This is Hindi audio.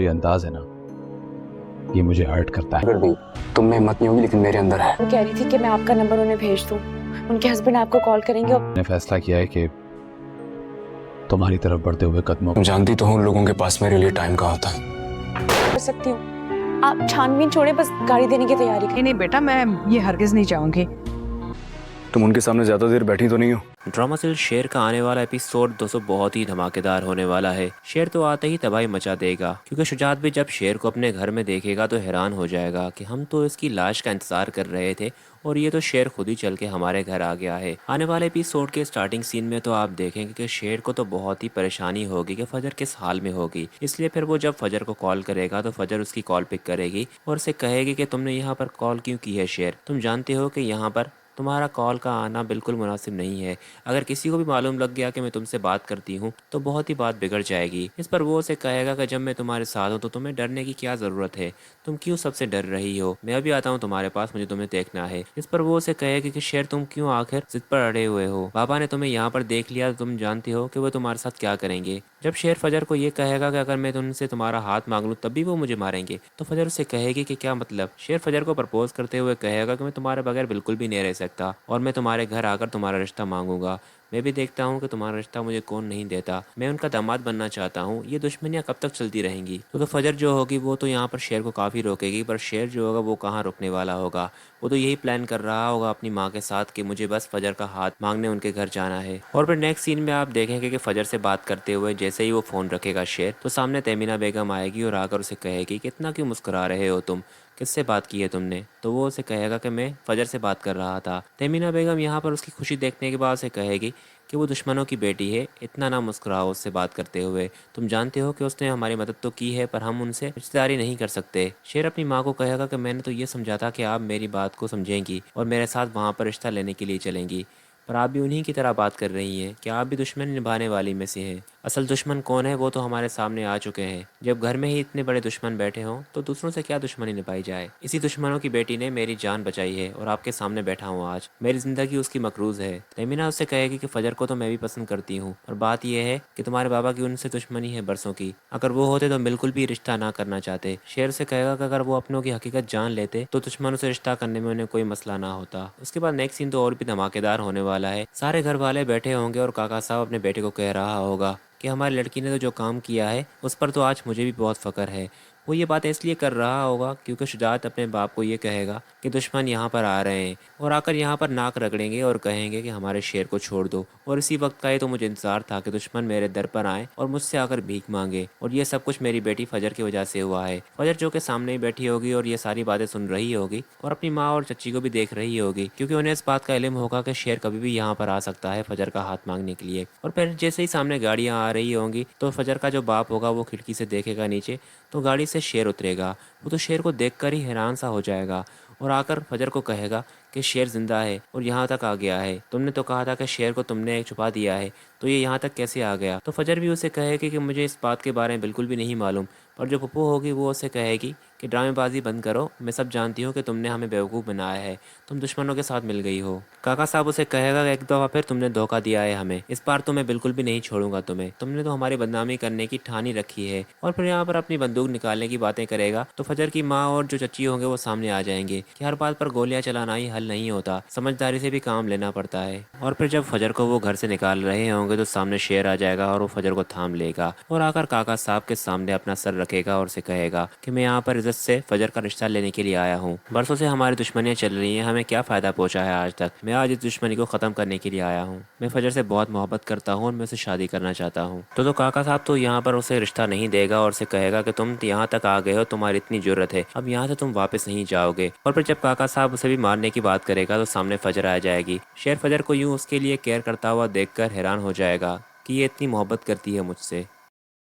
अंदाज है ना, ये मुझे हर्ट करता है। अगर भी तुम में हिम्मत नहीं होगी, लेकिन मेरे अंदर है। वो कह रही थी कि मैं आपका नंबर उन्हें भेज दूं, उनके हस्बैंड आपको कॉल करेंगे और मैंने फैसला किया है कि तुम्हारी तरफ बढ़ते हुए कदमों तुम जानती तो हो उन लोगों के पास मेरे लिए टाइम कहाँ होता। कर सकती हूँ। आप छानबीन छोड़े, बस गाड़ी देने की तैयारी करें। नहीं बेटा, मैं ये हरगिज नहीं चाहूंगी। तुम उनके सामने ज्यादा देर बैठी तो नहीं हो? ड्रामा सीरियल शेर का आने वाला एपिसोड दोस्तों बहुत ही धमाकेदार होने वाला है। शेर तो आते ही तबाही मचा देगा, क्योंकि शुजात भी जब शेर को अपने घर में देखेगा तो हैरान हो जाएगा कि हम तो इसकी लाश का इंतजार कर रहे थे और ये तो शेर खुद ही चल के हमारे घर आ गया है। आने वाले एपिसोड के स्टार्टिंग सीन में तो आप देखेंगे कि शेर को तो बहुत ही परेशानी होगी कि फजर किस हाल में होगी। इसलिए फिर वो जब फजर को कॉल करेगा तो फजर उसकी कॉल पिक करेगी और उसे कहेगी कि तुमने यहाँ पर कॉल क्यों की है शेर, तुम जानते हो कि यहाँ पर तुम्हारा कॉल का आना बिल्कुल मुनासिब नहीं है। अगर किसी को भी मालूम लग गया कि मैं तुमसे बात करती हूँ तो बहुत ही बात बिगड़ जाएगी। इस पर वो उसे कहेगा कि जब मैं तुम्हारे साथ हूँ तो तुम्हें डरने की क्या ज़रूरत है, तुम क्यों सबसे डर रही हो, मैं अभी आता हूँ तुम्हारे पास, मुझे तुम्हें देखना है। इस पर वो उसे कहेगी कि शेर तुम क्यों आखिर जिद पर अड़े हुए हो, बाबा ने तुम्हें यहाँ पर देख लिया तो तुम जानते हो कि वो तुम्हारे साथ क्या करेंगे। जब शेर फजर को ये कहेगा कि अगर मैं तुमसे तुम्हारा हाथ मांग लूँ तब भी वो मुझे मारेंगे, तो फजर उसे कहेगी कि क्या मतलब। शेर फजर को प्रपोज करते हुए कहेगा कि मैं तुम्हारे बगैर बिल्कुल भी नहीं रह सकता और मैं तुम्हारे घर आकर तुम्हारा रिश्ता मांगूंगा। मैं भी देखता हूँ कि तुम्हारा रिश्ता मुझे कौन नहीं देता, मैं उनका दामाद बनना चाहता हूँ। ये दुश्मनियाँ कब तक चलती रहेंगी। तो फजर जो होगी वो तो यहाँ पर शेर को काफ़ी रोकेगी, पर शेर जो होगा वो कहाँ रुकने वाला होगा। वो तो यही प्लान कर रहा होगा अपनी माँ के साथ कि मुझे बस फजर का हाथ मांगने उनके घर जाना है। और फिर नेक्स्ट सीन में आप देखेंगे कि फजर से बात करते हुए जैसे ही वो फ़ोन रखेगा शेर, तो सामने तमीना बेगम आएगी और आकर उसे कहेगी कि इतना क्यों मुस्कुरा रहे हो तुम, किससे बात की है तुमने। तो वो उसे कहेगा कि मैं फजर से बात कर रहा था। तमीना बेगम यहाँ पर उसकी खुशी देखने के बाद उसे कहेगी कि वो दुश्मनों की बेटी है, इतना ना मुस्कुराओ उससे बात करते हुए, तुम जानते हो कि उसने हमारी मदद तो की है पर हम उनसे रिश्तेदारी नहीं कर सकते। शेर अपनी माँ को कहेगा कि मैंने तो ये समझा था कि आप मेरी बात को समझेंगी और मेरे साथ वहाँ पर रिश्ता लेने के लिए चलेंगी, पर आप भी उन्हीं की तरह बात कर रही हैं कि आप भी दुश्मन निभाने वाली में से हैं। असल दुश्मन कौन है वो तो हमारे सामने आ चुके हैं। जब घर में ही इतने बड़े दुश्मन बैठे हों तो दूसरों से क्या दुश्मनी निभाई जाए। इसी दुश्मनों की बेटी ने मेरी जान बचाई है और आपके सामने बैठा हूँ आज, मेरी ज़िंदगी उसकी मकरूज़ है। तमीना उससे कहेगी कि फजर को तो मैं भी पसंद करती हूँ, और बात यह है कि तुम्हारे बाबा की उनसे दुश्मनी है बरसों की, अगर वो होते तो बिल्कुल भी रिश्ता ना करना चाहते। शेर से कहेगा कि अगर वो अपनों की हकीकत जान लेते तो दुश्मनों से रिश्ता करने में उन्हें कोई मसला ना होता। उसके बाद नेक्स्ट सीन तो और भी धमाकेदार होने वाला है। सारे घर वाले बैठे होंगे और काका साहब अपने बेटे को कह रहा होगा कि हमारी लड़की ने तो जो काम किया है उस पर तो आज मुझे भी बहुत फ़ख्र है। वो ये बात इसलिए कर रहा होगा क्योंकि शुजात अपने बाप को ये कहेगा कि दुश्मन यहाँ पर आ रहे हैं और आकर यहाँ पर नाक रगड़ेंगे और कहेंगे कि हमारे शेर को छोड़ दो। और इसी वक्त का ही तो मुझे इंतज़ार था कि दुश्मन मेरे दर पर आए और मुझसे आकर भीख मांगे, और ये सब कुछ मेरी बेटी फजर की वजह से हुआ है। फजर जो कि सामने ही बैठी होगी और ये सारी बातें सुन रही होगी और अपनी माँ और चच्ची को भी देख रही होगी, क्योंकि उन्हें इस बात का इल्म होगा कि शेर कभी भी यहाँ पर आ सकता है फजर का हाथ मांगने के लिए। और फिर जैसे ही सामने गाड़ियाँ आ रही होंगी तो फजर का जो बाप होगा वो खिड़की से देखेगा नीचे, तो गाड़ी से शेर उतरेगा। वो तो शेर को देखकर ही हैरान सा हो जाएगा और आकर फजर को कहेगा कि शेर जिंदा है और यहाँ तक आ गया है, तुमने तो कहा था कि शेर को तुमने छुपा दिया है, तो ये यहाँ तक कैसे आ गया। तो फजर भी उसे कहेगी कि मुझे इस बात के बारे में बिल्कुल भी नहीं मालूम, पर जो पप्पू होगी वो उसे कहेगी कि ड्रामेबाजी बंद करो, मैं सब जानती हूँ कि तुमने हमें बेवकूफ़ बनाया है, तुम दुश्मनों के साथ मिल गई हो। काका साहब उसे कहेगा कि एक दफ़ा फिर तुमने धोखा दिया है हमें, इस बार तो मैं बिल्कुल भी नहीं छोड़ूंगा तुम्हें, तुमने तो हमारी बदनामी करने की ठानी रखी है। और फिर यहाँ पर अपनी बंदूक निकालने की बातें करेगा तो फजर की माँ और जो चच्ची होंगे वो सामने आ जाएंगे कि हर बात पर गोलियां चलाना ही हल नहीं होता, समझदारी से भी काम लेना पड़ता है। और फिर जब फजर को वो घर से निकाल रहे होंगे तो सामने शेर आ जाएगा और वो फजर को थाम लेगा और आकर काका साहब के सामने अपना सर रखेगा और उसे कहेगा कि मैं यहाँ पर इज्जत से फजर का रिश्ता लेने के लिए आया हूँ। बरसों से हमारी दुश्मनियाँ चल रही हैं, हमें क्या फ़ायदा पहुँचा है आज तक, मैं आज इस दुश्मनी को ख़त्म करने के लिए आया हूँ। मैं फजर से बहुत मोहब्बत करता हूँ और मैं उसे शादी करना चाहता हूँ। तो काका साहब तो यहाँ पर उसे रिश्ता नहीं देगा और उसे कहेगा कि तुम यहाँ तक आ गए हो, तुम्हारी इतनी ज़रूरत है, अब यहाँ से तुम वापस नहीं जाओगे। और फिर जब काका साहब उसे भी मारने की बात करेगा तो सामने फजर आ जाएगी। शेर फजर को यूँ उसके लिए केयर करता हुआ देखकर हैरान हो जाएगा कि ये इतनी मोहब्बत करती है मुझसे।